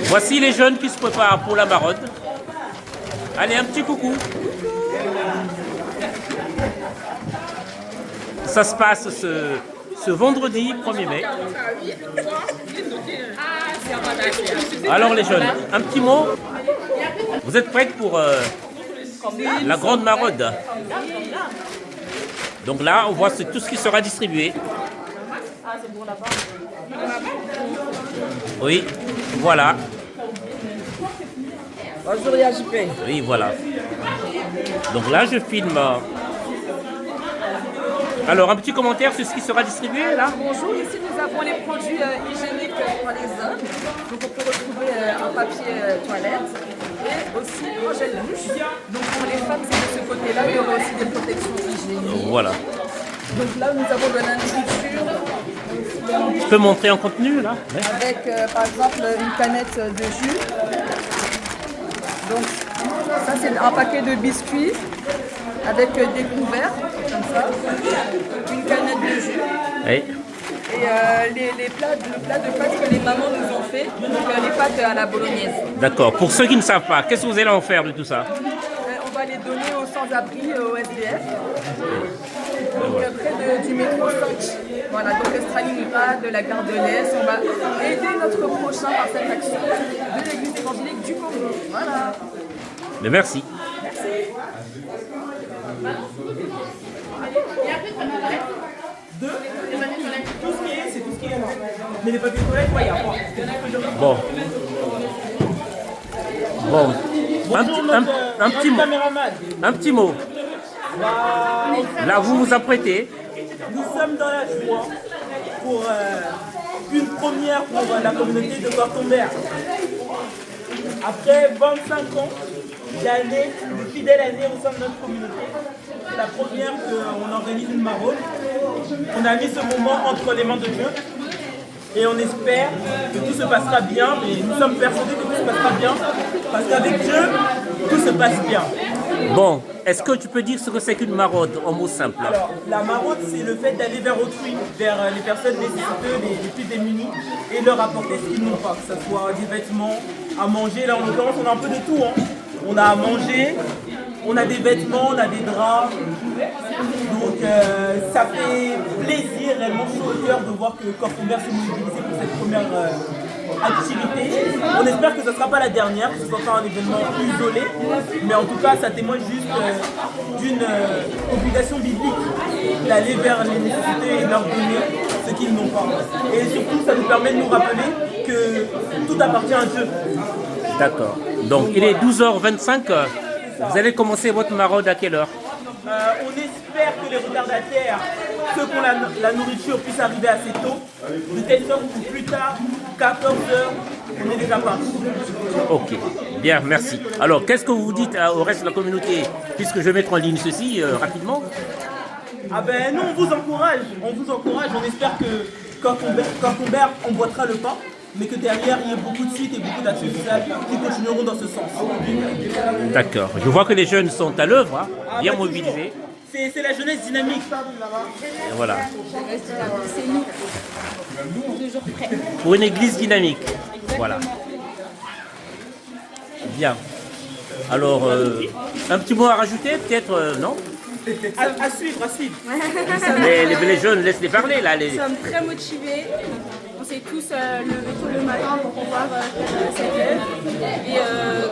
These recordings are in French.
Voici les jeunes qui se préparent pour la maraude. Allez, un petit coucou. Ça se passe ce vendredi 1er mai. Alors les jeunes, un petit mot. Vous êtes prêts pour la grande maraude? Donc là, on voit tout ce qui sera distribué. Oui, voilà. Bonjour JP. Oui, voilà. Donc là, je filme. Alors, un petit commentaire sur ce qui sera distribué là. Bonjour, ici nous avons les produits hygiéniques pour les hommes. Donc on peut retrouver un papier toilette et aussi un gel douche. Donc pour les femmes, c'est de ce côté-là. Il y aura aussi des protections hygiéniques. Voilà. Donc là, nous avons de la nourriture. Je peux montrer en contenu là? Ouais. Avec par exemple une canette de jus. Donc ça c'est un paquet de biscuits avec des couverts comme ça, une canette de jus. Oui. Et le plat de pâtes que les mamans nous ont fait, donc les pâtes à la bolognaise. D'accord. Pour ceux qui ne savent pas, qu'est-ce que vous allez en faire de tout ça? On va les donner aux sans-abri, aux SDF. Donc près du métro 5. Voilà, donc Stalingrad, de la gare de l'Est. On va aider notre prochain par cette action de l'église évangélique du Congo. Voilà. Mais merci. Tout ce qui est, c'est tout ce qui est là. Mais les papiers toilettes, il y a quoi? Bon. Bon. Un petit mot. Là, vous vous apprêtez. Nous sommes dans la joie pour une première pour la communauté de Cortombert. Après 25 ans d'années, de fidèles années au sein de notre communauté, c'est la première qu'on organise une maraude. On a mis ce moment entre les mains de Dieu et on espère que tout se passera bien, mais nous sommes persuadés que tout se passera bien parce qu'avec Dieu, tout se passe bien. Bon, est-ce que tu peux dire ce que c'est qu'une maraude en mots simples? Alors, la maraude, c'est le fait d'aller vers autrui, vers les personnes nécessiteuses, les plus démunies, et leur apporter ce qu'ils n'ont pas, que ce soit des vêtements, à manger. Là, en l'occurrence, on a un peu de tout. Hein. On a à manger, on a des vêtements, on a des draps. Donc, ça fait plaisir, réellement chaud au cœur de voir que Cortombert s'est mobilisé pour cette première activité. On espère que ce ne sera pas la dernière, que ce soit pas un événement isolé, mais en tout cas ça témoigne juste d'une obligation biblique d'aller vers les nécessités et de leur donner ce qu'ils n'ont pas. Et surtout ça nous permet de nous rappeler que tout appartient à Dieu. D'accord. Donc il est 12h25. Vous allez commencer votre maraude à quelle heure? On espère que les retardataires, ceux qui ont la nourriture, puissent arriver assez tôt, de telle sorte que plus tard, 14h, on est déjà parti. Ok, bien, merci. Alors, qu'est-ce que vous dites au reste de la communauté, puisque je vais mettre en ligne ceci rapidement? Ah ben nous, on vous encourage, on espère que Cortombert emboîtera le pas, mais que derrière, il y ait beaucoup de sites et beaucoup d'actions sociales qui continueront dans ce sens. D'accord. Je vois que les jeunes sont à l'œuvre, hein, bien mobilisés. C'est la jeunesse dynamique. Et voilà. C'est nous, toujours prêts. Pour une église dynamique. Voilà. Bien. Alors, un petit mot à rajouter, peut-être, non? À suivre. Les jeunes, laisse-les parler, là. Nous sommes très motivés. On s'est tous levés tôt le matin pour pouvoir faire cette œuvre. Et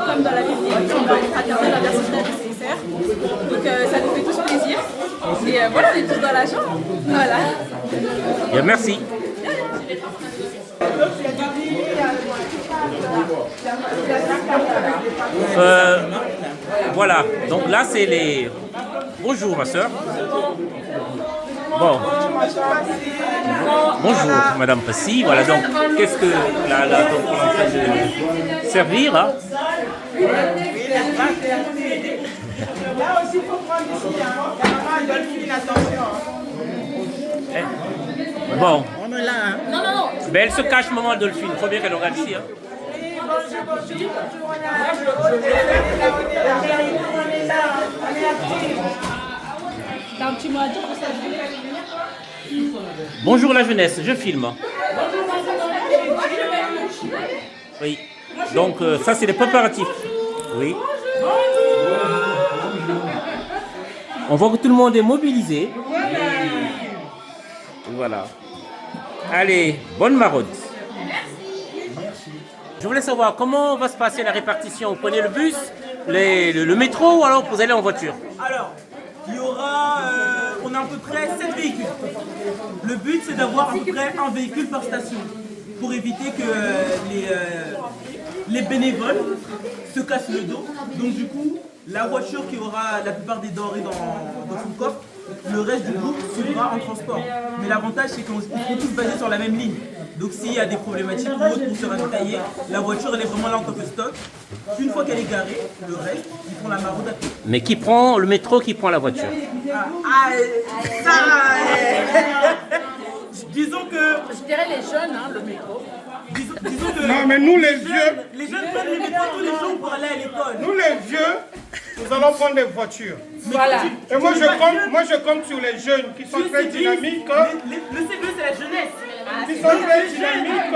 comme dans la Bible, on va être fraternel envers ses frères et ses sœurs. Donc ça nous fait tous plaisir. Et voilà, on est tous dans la joie. Voilà. Bien, merci. Voilà, donc là c'est les... Bonjour ma soeur. Bon. Bonjour Madame Passy. Voilà donc, qu'est-ce que la donc, on est en train de servir hein? Là aussi, il faut prendre ici. Camarade Dolphine, attention. Bon. On est là. Hein. Non. Mais elle se cache, maman Dolphine. Il faut bien qu'elle regarde ici. Hein. Bonjour, on est là. T'as un petit mot à dire pour ça? Bonjour la jeunesse, je filme. Bonjour, Oui. Donc ça c'est les préparatifs. Oui. On voit que tout le monde est mobilisé. Voilà. Allez, bonne maraude. Je voulais savoir comment va se passer la répartition. Vous prenez le bus, le métro ou alors vous allez en voiture? Alors, il y aura, on a à peu près 7 véhicules. Le but c'est d'avoir à peu près un véhicule par station pour éviter que les bénévoles se cassent le dos. Donc du coup, la voiture qui aura la plupart des denrées dans son coffre, le reste du groupe suivra en transport. Mais l'avantage c'est qu'on est tous basés sur la même ligne. Donc s'il y a des problématiques ou autres pour se ravitailler, la voiture elle est vraiment là en tant que stock. Une fois qu'elle est garée, le reste, ils font la maraude à pied. Mais qui prend le métro, qui prend la voiture? Disons que... Je dirais les jeunes, hein, le métro. Disons que Non, mais nous les vieux, les jeunes prennent le métro tous les jours pour aller à l'école. nous les vieux, nous allons prendre des voitures. Voilà. Et moi je compte sur les jeunes qui sont très dynamiques, Le CBE c'est la jeunesse. qui sont très dynamiques,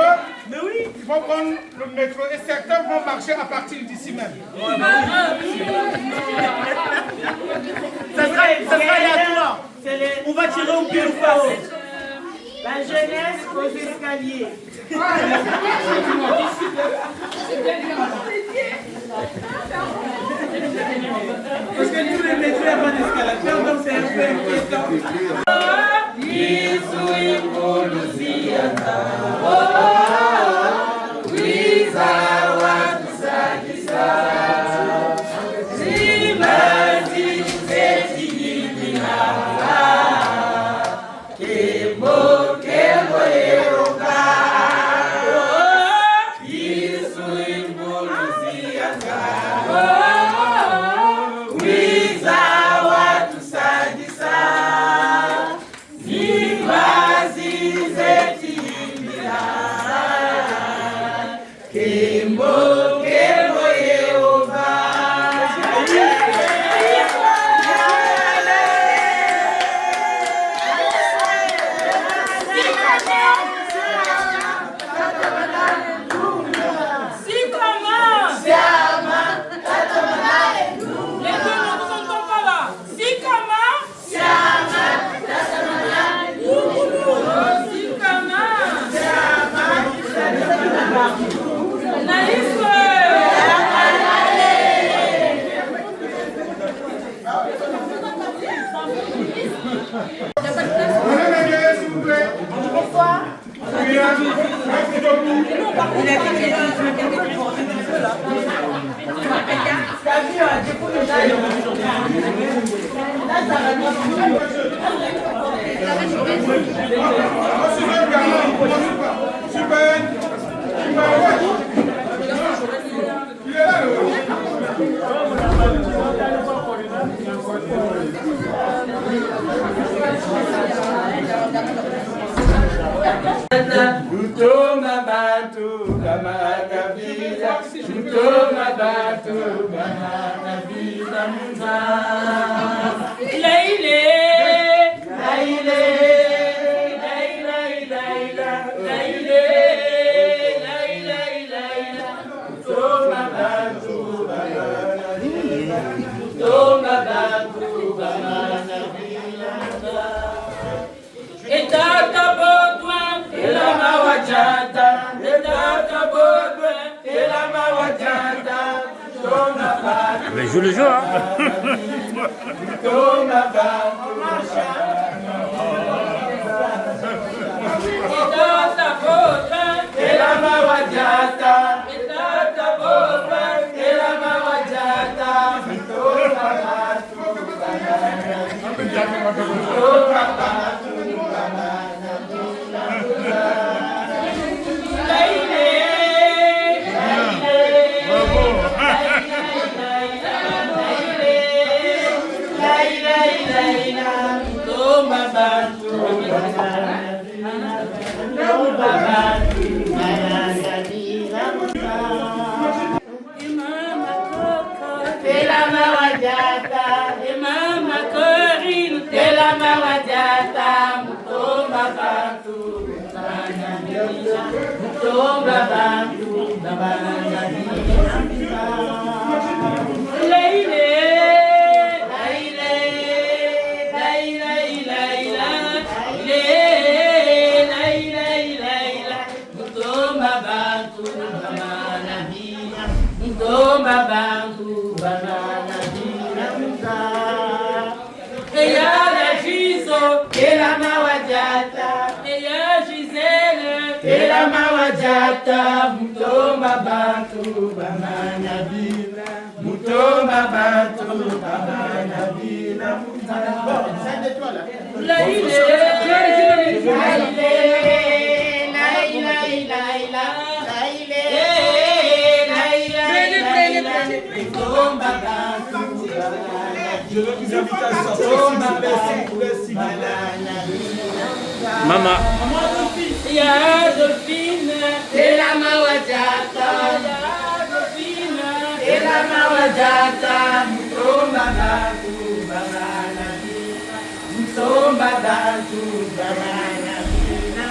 Mais oui. ils vont prendre le métro et certains vont marcher à partir d'ici même. Ça sera aléatoire. On va tirer au pied ou pas. La jeunesse aux escaliers. Parce que tous les métiers n'ont pas d'escalateur, donc c'est un peu inquiétant. Mais joue le jeu, hein. Tomba bantu Mutomba bantu bamana bila, mutomba bantu bamana bila, je veux vous inviter à sortir. Maman. Ya Dolphine, et la Mawajata, ya Dolphine, et la Mawajata, Mutomba bantu bamana bila, mutomba bantu bamana bila,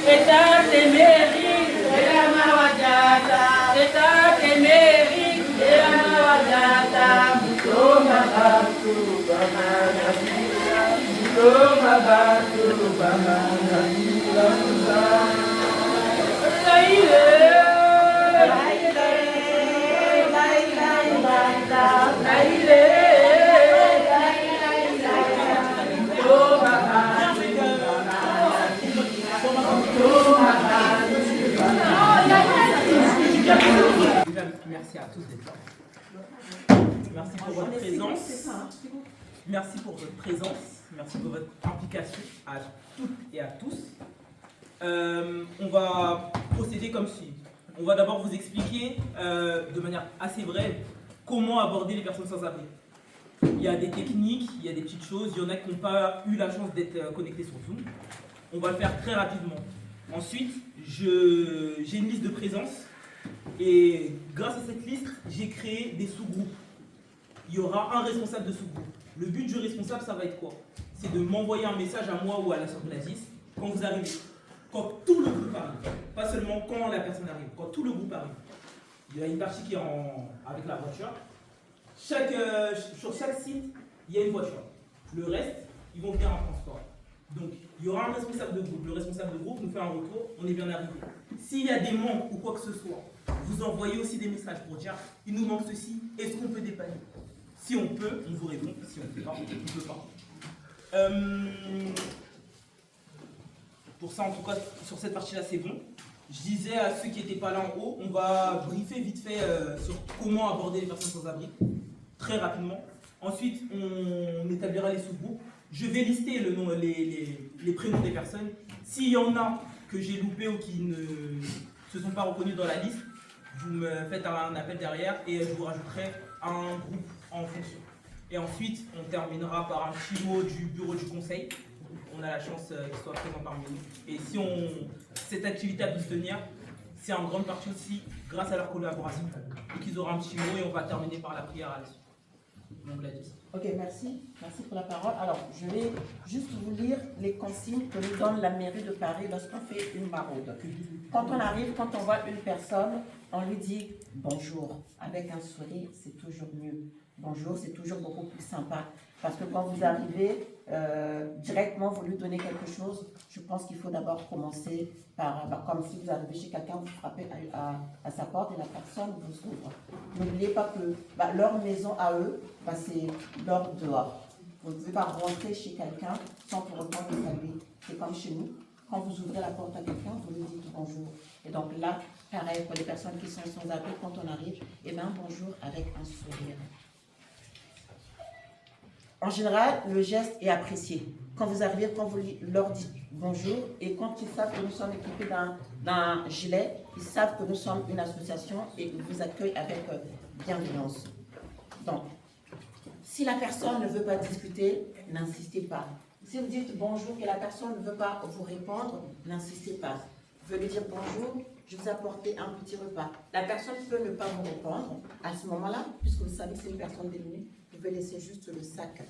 État des mérites, et la Mawajata, État des mérites, et la Mawajata, Mutomba bantu bamana bila, mutomba bantu bamana bila. Merci à tous d'être là. Merci pour votre présence. Merci pour votre présence. Merci pour votre implication à toutes et à tous. On va procéder comme suit. On va d'abord vous expliquer de manière assez brève comment aborder les personnes sans abri. Il y a des techniques, il y a des petites choses, il y en a qui n'ont pas eu la chance d'être connectés sur Zoom. On va le faire très rapidement. Ensuite, j'ai une liste de présence et grâce à cette liste, j'ai créé des sous-groupes. Il y aura un responsable de sous-groupe. Le but du responsable, ça va être quoi? C'est de m'envoyer un message à moi ou à la sœur Gladys quand vous arrivez. Quand tout le groupe arrive. Pas seulement quand la personne arrive, quand tout le groupe arrive. Il y a une partie qui est avec la voiture. Sur chaque site, il y a une voiture. Le reste, ils vont venir en transport. Donc, il y aura un responsable de groupe. Le responsable de groupe nous fait un retour, on est bien arrivé. S'il y a des manques ou quoi que ce soit, vous envoyez aussi des messages pour dire il nous manque ceci, est-ce qu'on peut dépanner? Si on peut, on vous répond. Si on ne peut pas, on ne peut pas. Pour ça, en tout cas, sur cette partie-là, c'est bon. Je disais à ceux qui n'étaient pas là en haut, on va briefer vite fait sur comment aborder les personnes sans abri, très rapidement. Ensuite, on établira les sous-groupes. Je vais lister les prénoms des personnes. S'il y en a que j'ai loupé ou qui ne se sont pas reconnus dans la liste, vous me faites un appel derrière et je vous rajouterai un groupe en fonction. Et ensuite, on terminera par un petit mot du bureau du conseil. On a la chance qu'ils soient présents parmi nous. Et si cette activité a pu se tenir, c'est en grande partie aussi grâce à leur collaboration. Donc ils auront un petit mot et on va terminer par la prière à la suite. Donc Gladys. Ok, merci. Merci pour la parole. Alors, je vais juste vous lire les consignes que nous donne la mairie de Paris lorsqu'on fait une maraude. Quand on arrive, quand on voit une personne, on lui dit bonjour. Avec un sourire, c'est toujours mieux. Bonjour, c'est toujours beaucoup plus sympa. Parce que quand vous arrivez, directement, vous lui donnez quelque chose, je pense qu'il faut d'abord commencer par, comme si vous arrivez chez quelqu'un, vous frappez à sa porte et la personne vous ouvre. N'oubliez pas que leur maison à eux, c'est leur dehors. Vous ne pouvez pas rentrer chez quelqu'un sans pour autant le saluer. C'est comme chez nous. Quand vous ouvrez la porte à quelqu'un, vous lui dites bonjour. Et donc là, pareil pour les personnes qui sont sans abri, quand on arrive, eh bien bonjour avec un sourire. En général, le geste est apprécié. Quand vous arrivez, quand vous leur dites bonjour, et quand ils savent que nous sommes équipés d'un gilet, ils savent que nous sommes une association et ils vous accueillent avec bienveillance. Donc, si la personne ne veut pas discuter, n'insistez pas. Si vous dites bonjour et la personne ne veut pas vous répondre, n'insistez pas. Vous pouvez lui dire bonjour, je vous ai apporté un petit repas. La personne peut ne pas vous répondre. À ce moment-là, puisque vous savez que c'est une personne démunie, vous pouvez laisser juste le sac.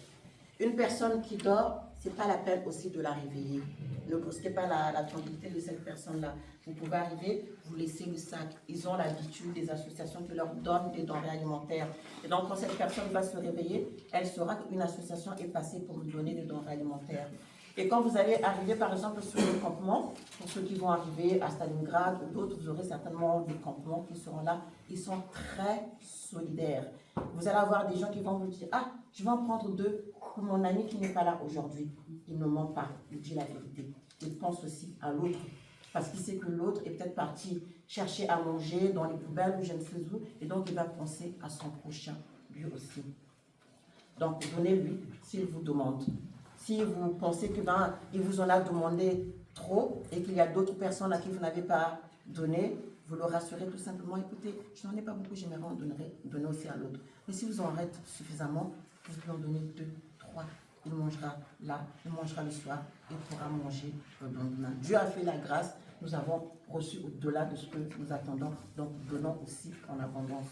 Une personne qui dort, c'est pas la peine aussi de la réveiller. Ne brusquez pas la tranquillité de cette personne-là. Vous pouvez arriver, vous laissez le sac. Ils ont l'habitude, des associations qui leur donnent des denrées alimentaires. Et donc, quand cette personne va se réveiller, elle saura qu'une association est passée pour lui donner des denrées alimentaires. Et quand vous allez arriver, par exemple, sur le campement, pour ceux qui vont arriver à Stalingrad ou d'autres, vous aurez certainement des campements qui seront là. Ils sont très solidaires. Vous allez avoir des gens qui vont vous dire « Ah, je vais en prendre 2 pour mon ami qui n'est pas là aujourd'hui. » Il ne ment pas, il dit la vérité. Il pense aussi à l'autre. Parce qu'il sait que l'autre est peut-être parti chercher à manger dans les poubelles ou je ne sais où. Et donc, il va penser à son prochain, lui aussi. Donc, donnez-lui s'il vous demande. Si vous pensez que il vous en a demandé trop et qu'il y a d'autres personnes à qui vous n'avez pas donné, vous le rassurez tout simplement. Écoutez, je n'en ai pas beaucoup, j'aimerais en donner aussi à l'autre. Mais si vous en êtes suffisamment, vous pouvez en donner 2, 3. Il mangera là, il mangera le soir, il pourra manger le lendemain. Dieu a fait la grâce, nous avons reçu au-delà de ce que nous attendons, donc donnons aussi en abondance.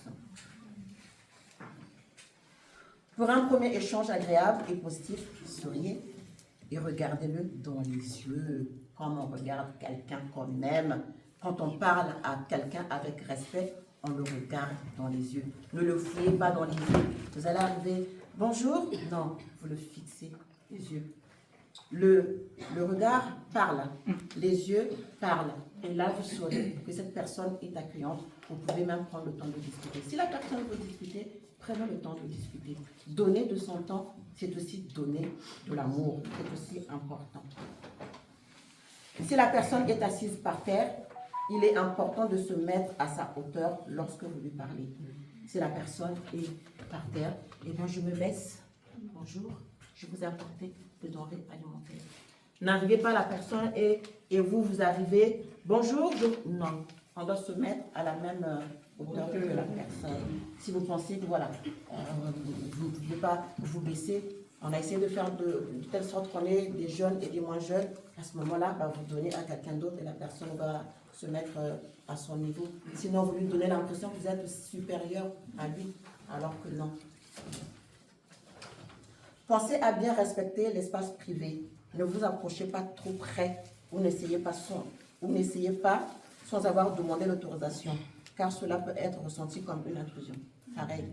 Pour un premier échange agréable et positif, souriez et regardez-le dans les yeux, comme on regarde quelqu'un qu'on aime. Quand on parle à quelqu'un avec respect, on le regarde dans les yeux. Ne le fouillez pas dans les yeux. Vous allez arriver, bonjour, non, vous le fixez les yeux. Le regard parle, les yeux parlent. Et là, vous saurez que cette personne est accueillante. Vous pouvez même prendre le temps de discuter. Si la personne veut discuter, prenez le temps de discuter. Donner de son temps, c'est aussi donner de l'amour. C'est aussi important. Si la personne est assise par terre, il est important de se mettre à sa hauteur lorsque vous lui parlez. Si la personne est par terre, eh bien je me baisse. Bonjour, je vous ai apporté des denrées alimentaires. N'arrivez pas à la personne et vous arrivez. Bonjour, non. On doit se mettre à la même hauteur que la personne. Si vous pensez que voilà, vous ne pouvez pas vous baisser, on a essayé de faire de telle sorte qu'on ait des jeunes et des moins jeunes. À ce moment-là, vous donnez à quelqu'un d'autre et la personne va se mettre à son niveau. Sinon, vous lui donnez l'impression que vous êtes supérieur à lui, alors que non. Pensez à bien respecter l'espace privé. Ne vous approchez pas trop près ou n'essayez pas sans avoir demandé l'autorisation, car cela peut être ressenti comme une intrusion. Pareil,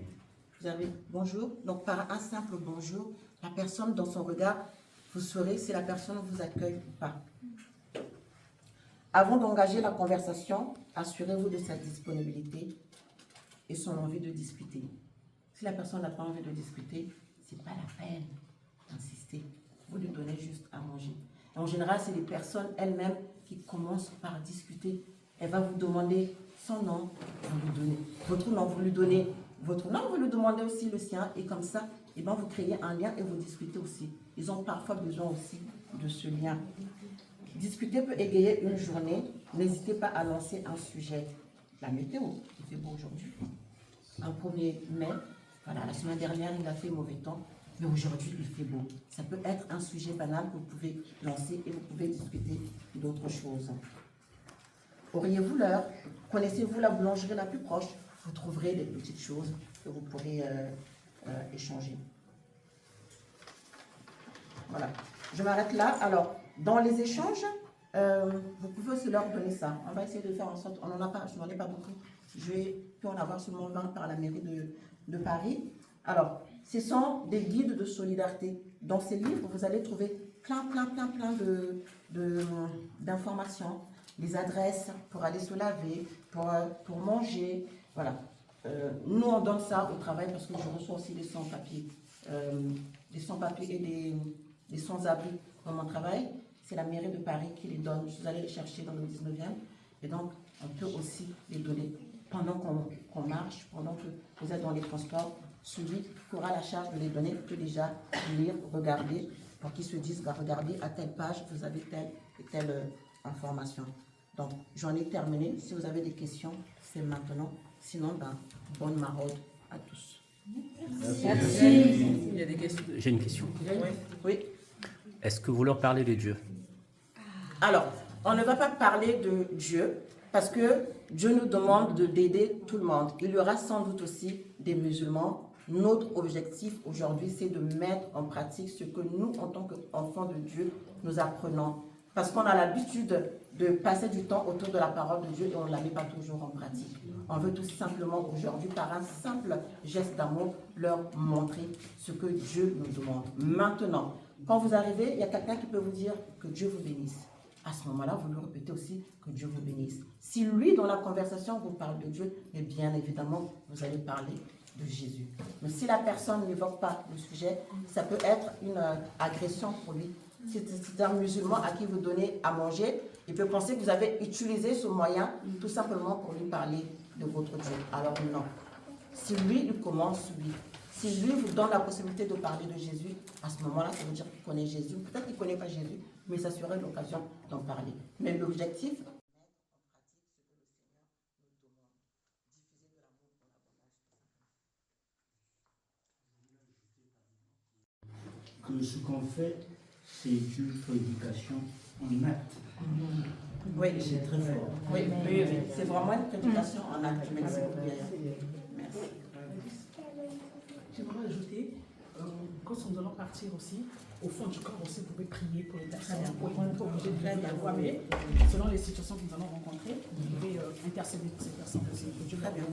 vous avez bonjour, donc par un simple bonjour, la personne dans son regard, vous saurez si la personne vous accueille ou pas. Avant d'engager la conversation, assurez-vous de sa disponibilité et son envie de discuter. Si la personne n'a pas envie de discuter, ce n'est pas la peine d'insister. Vous lui donnez juste à manger. Et en général, c'est les personnes elles-mêmes qui commencent par discuter. Elle va vous demander son nom, vous lui donnez votre nom, vous lui donnez votre nom, vous lui demandez aussi le sien. Et comme ça, vous créez un lien et vous discutez aussi. Ils ont parfois besoin aussi de ce lien. Discuter peut égayer une journée. N'hésitez pas à lancer un sujet. La météo, il fait beau aujourd'hui. Un 1er mai, voilà, la semaine dernière, il a fait mauvais temps. Mais aujourd'hui, il fait beau. Ça peut être un sujet banal que vous pouvez lancer et vous pouvez discuter d'autres choses. Auriez-vous l'heure? Connaissez-vous la boulangerie la plus proche? Vous trouverez des petites choses que vous pourrez échanger. Voilà. Je m'arrête là. Alors, dans les échanges, vous pouvez aussi leur donner ça. On va essayer de faire en sorte... On n'en a pas, je n'en ai pas beaucoup. Je vais en avoir seulement 20 par la mairie de Paris. Alors, ce sont des guides de solidarité. Dans ces livres, vous allez trouver plein d'informations, les adresses pour aller se laver, pour manger. Voilà. Nous, on donne ça au travail parce que je reçois aussi des sans-papiers. Des sans-papiers et des sans-abri dans mon travail. C'est la mairie de Paris qui les donne. Je suis allée les chercher dans le 19e. Et donc, on peut aussi les donner pendant qu'on marche, pendant que vous êtes dans les transports. Celui qui aura la charge de les donner peut déjà lire, regarder, pour qu'ils se disent, regardez, à telle page, vous avez telle et telle information. Donc, j'en ai terminé. Si vous avez des questions, c'est maintenant. Sinon, bonne maraude à tous. Merci. Il y a des questions. J'ai une question. Oui. Est-ce que vous leur parlez de Dieu? Alors, on ne va pas parler de Dieu, parce que Dieu nous demande d'aider tout le monde. Il y aura sans doute aussi des musulmans, Notre objectif aujourd'hui, c'est de mettre en pratique ce que nous, en tant qu'enfants de Dieu, nous apprenons. Parce qu'on a l'habitude de passer du temps autour de la parole de Dieu et on ne la met pas toujours en pratique. On veut tout simplement aujourd'hui, par un simple geste d'amour, leur montrer ce que Dieu nous demande. Maintenant, quand vous arrivez, il y a quelqu'un qui peut vous dire que Dieu vous bénisse. À ce moment-là, vous lui répétez aussi que Dieu vous bénisse. Si lui, dans la conversation, vous parle de Dieu, mais bien évidemment, vous allez parler de Jésus. Mais si la personne n'évoque pas le sujet, ça peut être une agression pour lui. C'est un musulman à qui vous donnez à manger, il peut penser que vous avez utilisé ce moyen tout simplement pour lui parler de votre Dieu. Alors non. Si lui, il commence, lui. Si lui vous donne la possibilité de parler de Jésus, à ce moment-là, ça veut dire qu'il connaît Jésus. Peut-être qu'il ne connaît pas Jésus, mais ça serait l'occasion d'en parler. Mais l'objectif, que ce qu'on fait, c'est une prédication en acte. oui, C'est très fort. oui, c'est vraiment une prédication en acte. Merci beaucoup. Merci. J'aimerais ajouter, quand nous allons partir aussi, au fond du corps aussi, vous pouvez prier pour les personnes. On n'est pas obligé de faire la voix, mais selon les situations que nous allons rencontrer, vous pouvez intercéder pour ces personnes aussi. Que Dieu va bien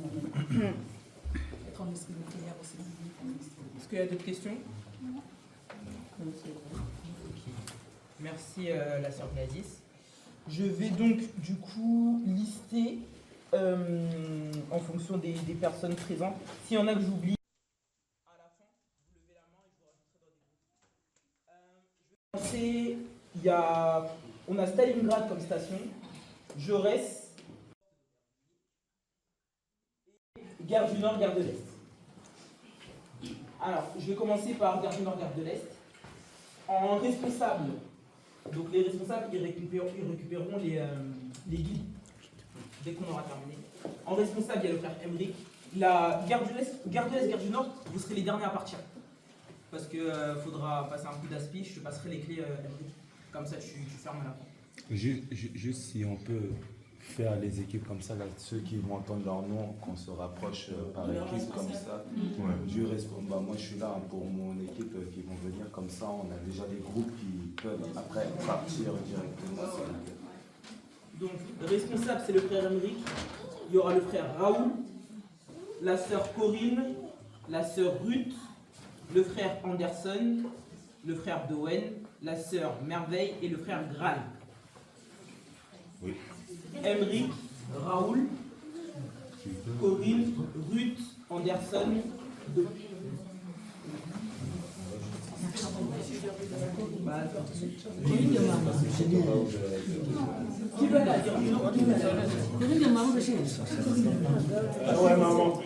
être en esprit de prière aussi. Est-ce qu'il y a d'autres questions? Merci la sœur Gladys. Je vais donc du coup lister en fonction des personnes présentes. S'il y en a que j'oublie, à la fin, vous levez la main et je vous rajouterai dans des groupes. On a Stalingrad comme station, Jaurès, Gare du Nord, Gare de l'Est. Alors, je vais commencer par Gare du Nord, Gare de l'Est. En responsable, donc les responsables, ils récupéreront les guides dès qu'on aura terminé. En responsable, il y a le frère Emmerich. La Gare de l'Est, Gare du Nord, vous serez les derniers à partir. Parce qu'il faudra passer un coup d'aspi, je te passerai les clés, Emmerich. Comme ça, tu fermes à la fin. Juste si on peut faire les équipes comme ça, là, ceux qui vont entendre leur nom, qu'on se rapproche par équipe comme ça. Moi je suis là pour mon équipe qui vont venir comme ça, on a déjà des groupes qui peuvent après partir directement. Donc le responsable c'est le frère Emmerich, il y aura le frère Raoul, la sœur Corinne, la sœur Ruth, le frère Anderson, le frère Doen, la sœur Merveille et le frère Graal. Oui. Emmerich, Raoul, Corinne, Ruth, Anderson, Qui veut la dire? Ah ouais, maman.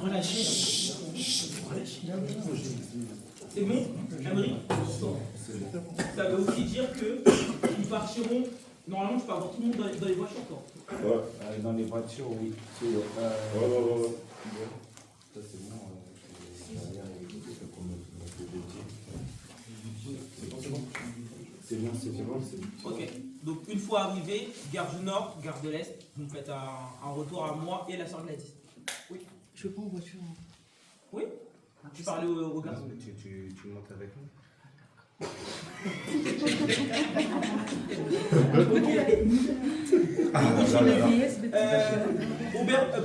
Relâchez. C'est bon, Emmerich? Ça veut aussi dire qu'ils partiront. Normalement, tu peux avoir tout le monde dans les voitures, toi. Ouais. Dans les voitures, oui. Ouais. Ça c'est bon. C'est bon. Ok, donc une fois arrivé, Gare du Nord, Gare de l'Est, vous me faites un retour à moi et la sœur Gladys. Oui. Je veux pas en voiture. Oui. Tu parlais au gars. Tu montes avec nous.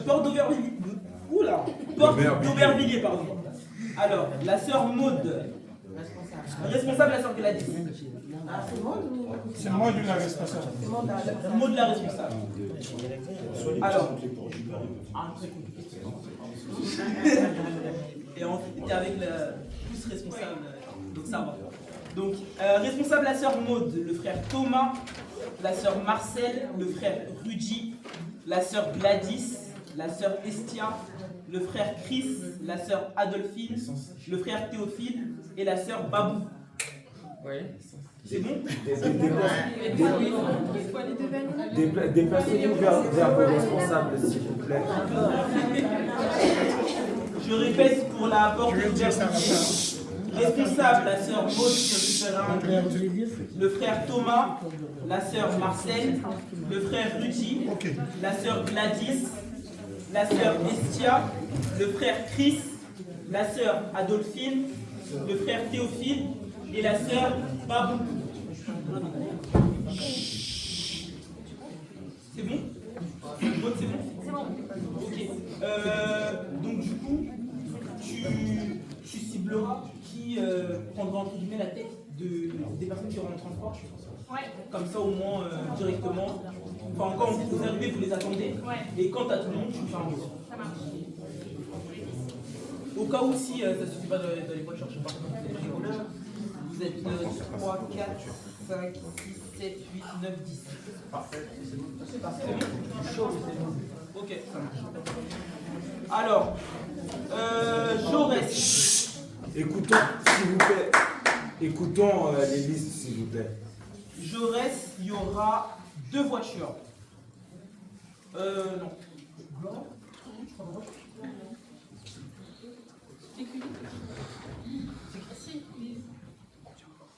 Porte d'Aubervilliers. Oula, Porte d'Aubervilliers, pardon. Alors, la sœur Maude. Responsable, la sœur Gladys. C'est moi la responsable. Maude la responsable. Alors, et on est avec le plus responsable, donc ça va. Donc, responsable la sœur Maude, le frère Thomas, la sœur Marcel, le frère Rudy, la sœur Gladys, la sœur Estia, le frère Chris, la sœur Adolphine, le frère Théophile et la sœur Babou. Oui. C'est bon? Déplacez-vous vers vos responsables, s'il vous plaît. Je répète pour la porte d'Aubervilliers. Responsable, la sœur Maud qui récupérera un guide, le frère Thomas, la sœur Marcel, le frère Rudy, la sœur Gladys, la sœur Estia, le frère Chris, la sœur Adolphine, le frère Théophile et la sœur Babou. C'est bon? Maud, c'est bon? C'est bon. Ok. Donc du coup, tu cibleras qui prendra entre guillemets la tête des personnes qui auront le transport. Ouais. Comme ça au moins directement. Enfin quand vous arrivez, vous les attendez. Ouais. Et quand t'as tout le monde, tu fais un retour. Ça marche. Au cas où si ça ne suffit pas dans les voitures, je sais pas comment vous êtes 3, 4, 5, 6, 7, 8, 9, 10. Parfait. C'est parfait. Chaud, c'est bon. Ok, ça marche. Alors, Jaurès. Écoutons, s'il vous plaît. Écoutons les listes, s'il vous plaît. Jaurès, il y aura 2 voitures. Non.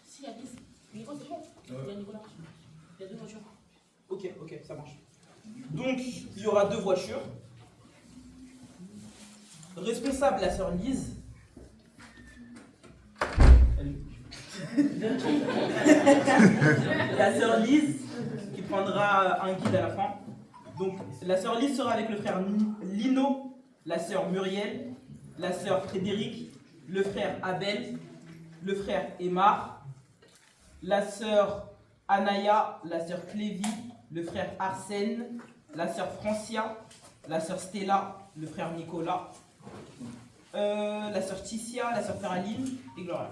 Si, il y a 10. Nico, c'est bon. Il y a Nicolas. Il y a 2 voitures. Ok, ça marche. Donc, il y aura 2 voitures. Responsable, la sœur Lise. La sœur Lise qui prendra un guide à la fin. Donc, la sœur Lise sera avec le frère Lino, la sœur Muriel, la sœur Frédéric, le frère Abel, le frère Aymar, la sœur Anaya, la sœur Clévy, le frère Arsène, la sœur Francia, la sœur Stella, le frère Nicolas, la sœur Ticia, la sœur Feraline et Gloria.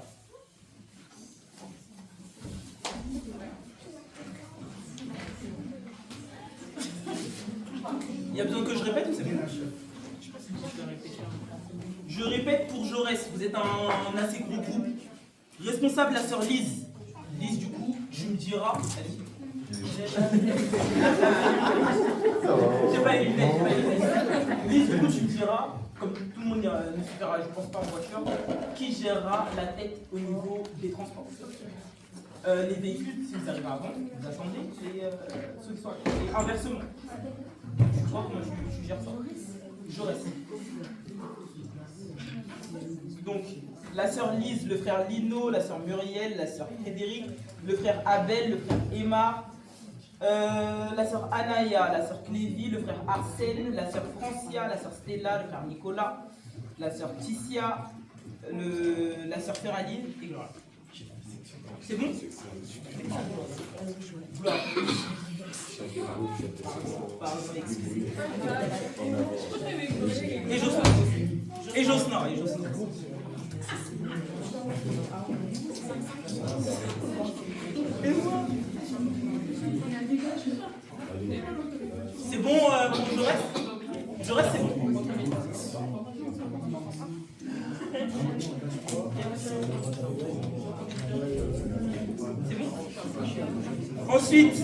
Il y a besoin que je répète ou c'est bon? Je répète pour Jaurès, vous êtes un assez gros groupe. Responsable, la sœur Lise. Lise, du coup, tu me diras. J'ai pas les lunettes, Lise, du coup, tu me diras, comme tout le monde ne se fera, je pense pas en voiture, qui gérera la tête au niveau des transports. Les véhicules, si vous arrivez avant, vous attendez, et ceux qui sont et inversement. Je crois que moi je gère ça. Jaurès. Donc, la sœur Lise, le frère Lino, la sœur Muriel, la sœur Frédéric, le frère Abel, le frère Aymar, la sœur Anaya, la sœur Clévy, le frère Arsène, la sœur Francia, la sœur Stella, le frère Nicolas, la sœur Ticia, la sœur Feraline et Gloria. C'est bon? Gloria. Pardon, excusez. Et Josna. Et Josna. C'est bon pour Jaurès? Jaurès, c'est bon. C'est bon. Ensuite,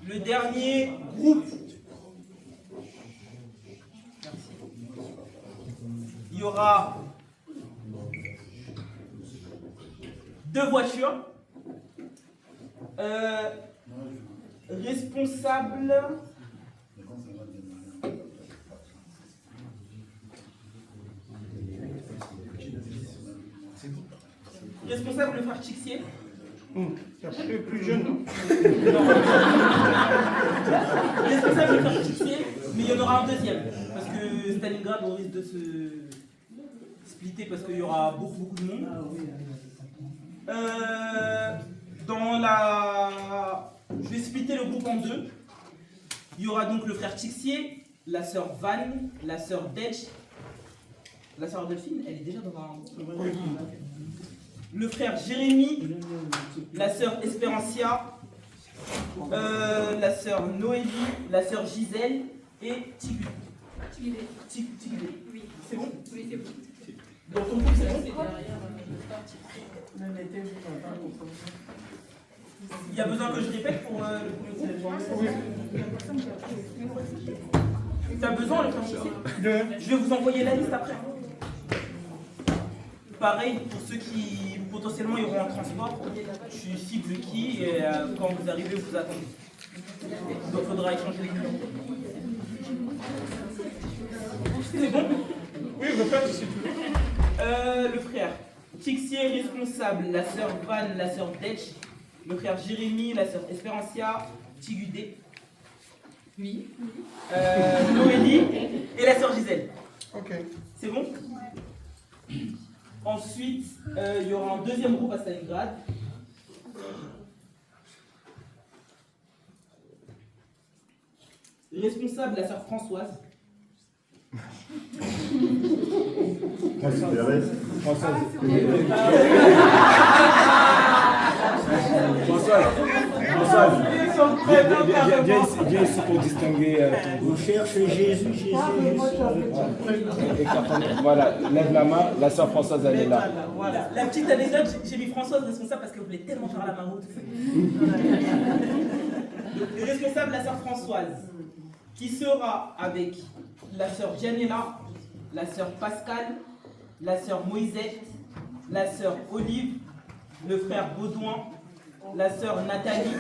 le dernier groupe. Il y aura 2 voitures. Responsable. Responsable, le frère Chixier. C'est plus jeune, non? Responsable, le frère Chixier, mais il y en aura un deuxième. Parce que Stalingrad, on risque de se splitter parce qu'il y aura beaucoup de monde. Je vais splitter le groupe en 2. Il y aura donc le frère Chixier, la sœur Van, la sœur Dej, la sœur Delphine, elle est déjà dans un... Le frère Jérémy, la sœur Espérancia, la sœur Noélie, la sœur Gisèle et Tigui. Oui. C'est bon? Oui, c'est bon. Dans ton groupe, c'est bon? Il y a besoin que je répète pour le groupe? Tu as besoin, le frère Chixier? Je vais vous envoyer la liste après. pareil, pour ceux qui potentiellement iront en transport, tu cibles qui et quand vous arrivez, vous attendez. Donc il faudra échanger les numéros. C'est bon? Oui, répète si tu veux. Le frère Tixier responsable, la sœur Van, la sœur Detch, le frère Jérémy, la sœur Espérancia, Tigudé, Oui. Noélie et la sœur Gisèle. Ok. C'est bon? Ensuite, il y aura un deuxième groupe à Stalingrad. Responsable, la sœur Françoise. Viens ici pour distinguer ton groupe. Cherche Jésus. Voilà, lève la main, la sœur Françoise elle est là. Voilà. La petite anecdote, j'ai mis Françoise responsable parce qu'elle voulait tellement faire la maroute. Le responsable, la sœur Françoise, qui sera avec la sœur Gianella, la sœur Pascal, la sœur Moïsette, la sœur Olive, le frère Baudouin, la sœur Nathalie,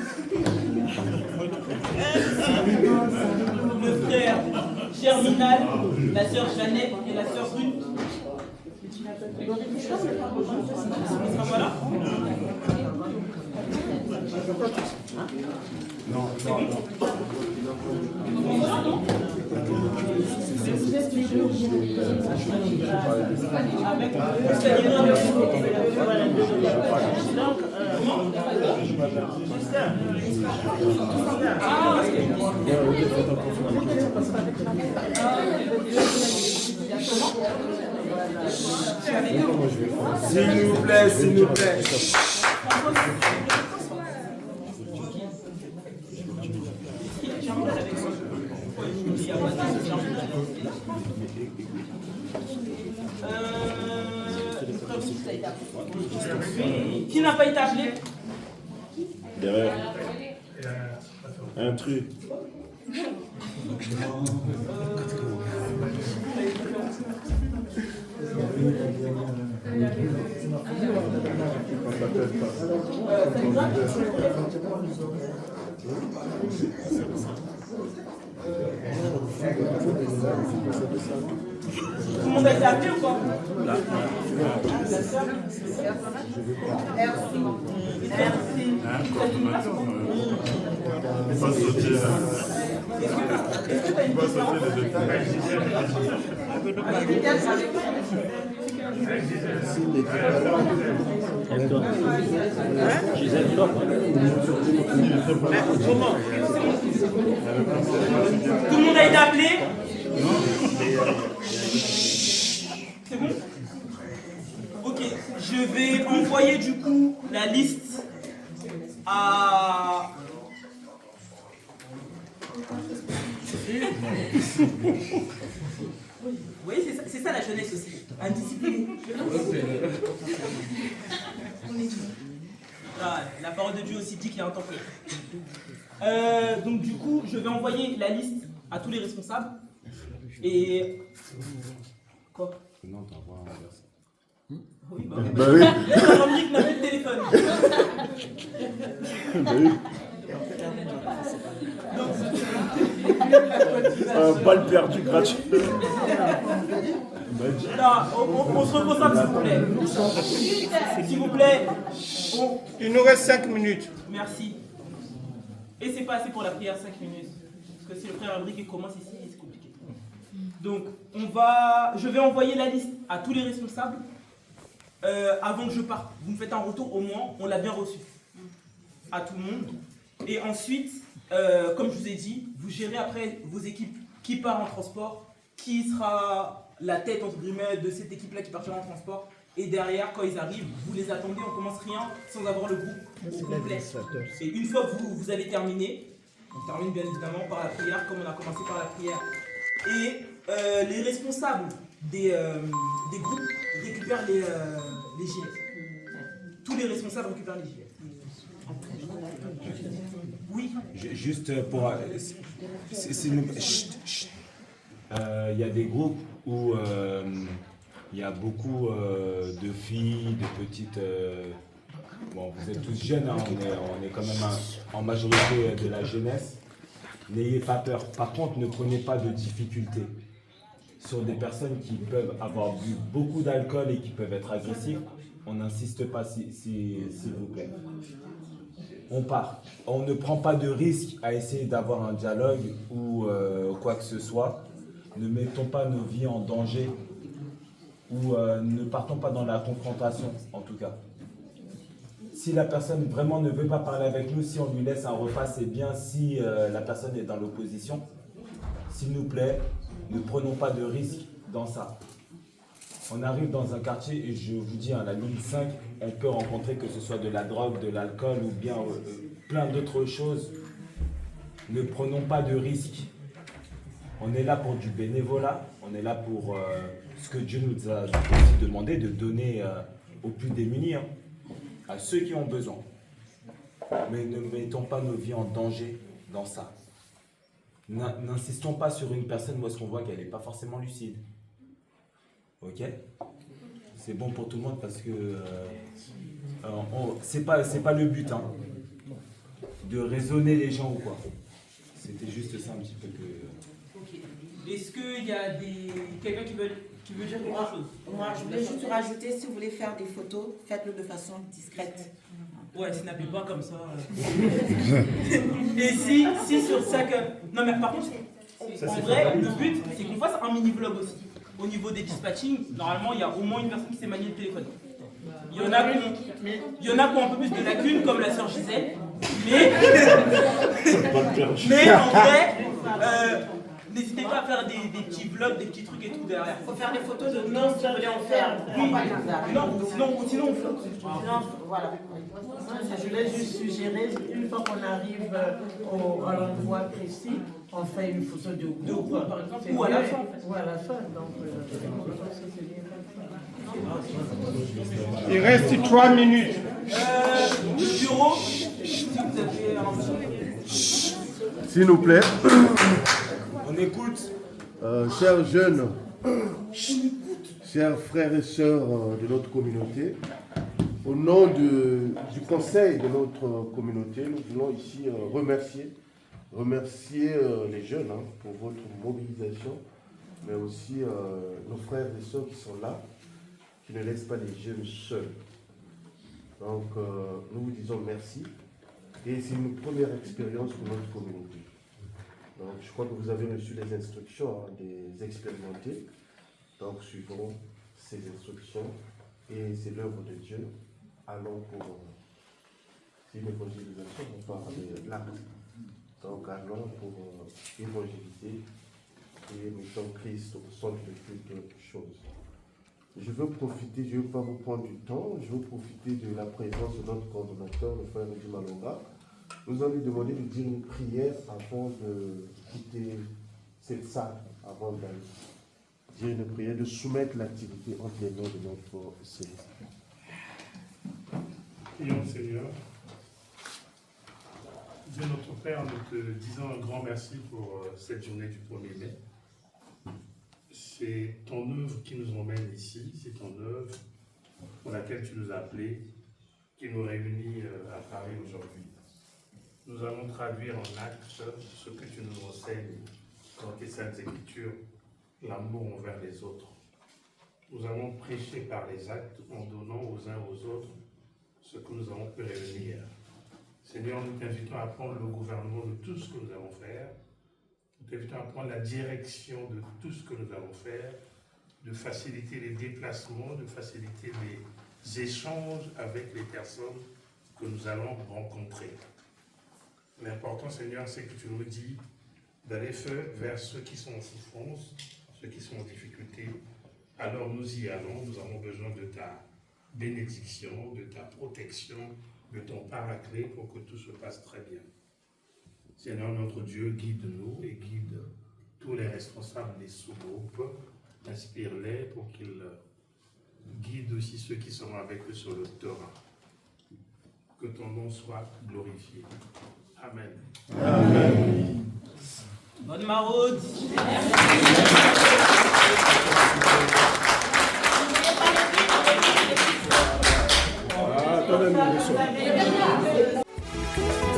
le frère Germinal, la sœur Jeannette et la sœur Ruth. Voilà. S'il nous plaît, s'il nous plaît. Qui n'a pas été appelé? Derrière. Un truc. Tout le monde a été appelé ou quoi? Tout le monde a été appelé? C'est bon? Ok, je vais envoyer du coup la liste à... Oui, c'est ça la jeunesse aussi. Indisciplinée. Ah, la parole de Dieu aussi dit qu'il y a un temps. Donc du coup, je vais envoyer la liste à tous les responsables. Et... Quoi? Non, t'envoies un verset. Oui, bah oui. Dominique n'a plus de téléphone. Balle perdue gratuite. On se reconcentre s'il vous plaît. S'il vous plaît. Il nous reste 5 minutes. Merci. Et c'est pas assez pour la prière 5 minutes. Parce que si le frère Albrecht qui commence ici, c'est compliqué. Donc, je vais envoyer la liste à tous les responsables avant que je parte. Vous me faites un retour au moins, on l'a bien reçu. À tout le monde. Et ensuite, comme je vous ai dit, vous gérez après vos équipes qui part en transport, qui sera la tête entre guillemets de cette équipe-là qui partira en transport. Et derrière, quand ils arrivent, vous les attendez, on commence rien sans avoir le groupe au complet. Et une fois que vous avez terminé, on termine bien évidemment par la prière, comme on a commencé par la prière. Et les responsables des groupes récupèrent les gilets. Tous les responsables récupèrent les gilets. Oui. Juste pour... il y a des groupes où il y a beaucoup de filles, de petites... bon, vous êtes tous jeunes, hein, on est quand même en majorité de la jeunesse. N'ayez pas peur. Par contre, ne prenez pas de difficultés sur des personnes qui peuvent avoir bu beaucoup d'alcool et qui peuvent être agressifs. On n'insiste pas, s'il vous plaît. On part. On ne prend pas de risque à essayer d'avoir un dialogue ou quoi que ce soit. Ne mettons pas nos vies en danger ou ne partons pas dans la confrontation, en tout cas. Si la personne vraiment ne veut pas parler avec nous, si on lui laisse un repas, c'est bien. Si la personne est dans l'opposition, s'il nous plaît, ne prenons pas de risques dans ça. On arrive dans un quartier et je vous dis, à la ligne 5, on peut rencontrer que ce soit de la drogue, de l'alcool ou bien plein d'autres choses. Ne prenons pas de risques. On est là pour du bénévolat, on est là pour ce que Dieu nous a aussi demandé de donner aux plus démunis. Hein, à ceux qui ont besoin. Mais ne mettons pas nos vies en danger dans ça. N'insistons pas sur une personne où est-ce qu'on voit qu'elle n'est pas forcément lucide. Ok? C'est bon pour tout le monde parce que c'est pas le but, hein, de raisonner les gens ou quoi. C'était juste ça un petit peu que... Ok. Est-ce qu'il y a quelqu'un qui veut dire quelque chose? Moi, je voulais juste rajouter, si vous voulez faire des photos, faites-le de façon discrète. Ouais, snappez pas comme ça. Et si sur ça que... Non mais par contre, en vrai, le but, c'est qu'on fasse un mini-vlog aussi. Au niveau des dispatching, normalement, il y a au moins une personne qui sait manier le téléphone. Il y en a qui ont un peu plus de lacunes, comme la sœur Gisèle. Mais en vrai... n'hésitez pas à faire des petits vlogs, des petits trucs et tout derrière. Il faut faire des photos de non, si vous voulez en faire. Sinon on flotte. Voilà. Je voulais juste suggérer, une fois qu'on arrive à l'endroit précis, on fait une photo de groupe, par exemple. Ou à la fin. Ou à la fin. Donc, c'est bien comme ça. Il reste 3 minutes. Le bureau, si vous avez un... S'il nous plaît. On écoute. Chers jeunes, chers frères et sœurs de notre communauté, au nom du conseil de notre communauté, nous voulons ici remercier les jeunes pour votre mobilisation, mais aussi nos frères et sœurs qui sont là, qui ne laissent pas les jeunes seuls. Donc, nous vous disons merci. Et c'est une première expérience pour notre communauté. Donc, je crois que vous avez reçu les instructions des expérimentés. Donc, suivons ces instructions. Et c'est l'œuvre de Dieu. Allons pour une évangélisation, on parle de l'acte. Donc, allons pour évangéliser et mettons Christ au centre de toutes choses. Je veux profiter, je ne veux pas vous prendre du temps, je veux profiter de la présence de notre coordonnateur, le frère Eddy Malonga. Nous allons lui demander de dire une prière avant de quitter cette salle, avant d'aller dire une prière, de soumettre l'activité entre les mains de notre Seigneur. Prions, Seigneur. Dieu notre Père, nous te disons un grand merci pour cette journée du 1er mai. C'est ton œuvre qui nous emmène ici, c'est ton œuvre pour laquelle tu nous as appelés, qui nous réunit à Paris aujourd'hui. Nous allons traduire en actes ce que tu nous enseignes dans tes saintes écritures, l'amour envers les autres. Nous allons prêcher par les actes en donnant aux uns aux autres ce que nous avons pu réunir. Seigneur, nous t'invitons à prendre le gouvernement de tout ce que nous allons faire. Nous t'invitons à prendre la direction de tout ce que nous allons faire, de faciliter les déplacements, de faciliter les échanges avec les personnes que nous allons rencontrer. L'important, Seigneur, c'est que tu nous dis d'aller vers ceux qui sont en souffrance, ceux qui sont en difficulté. Alors nous y allons, nous avons besoin de ta bénédiction, de ta protection, de ton paraclet pour que tout se passe très bien. Seigneur notre Dieu, guide-nous et guide tous les responsables des sous-groupes. Inspire-les pour qu'ils guident aussi ceux qui seront avec eux sur le terrain. Que ton nom soit glorifié. Amen. Amen. Bonne maraude. Amen.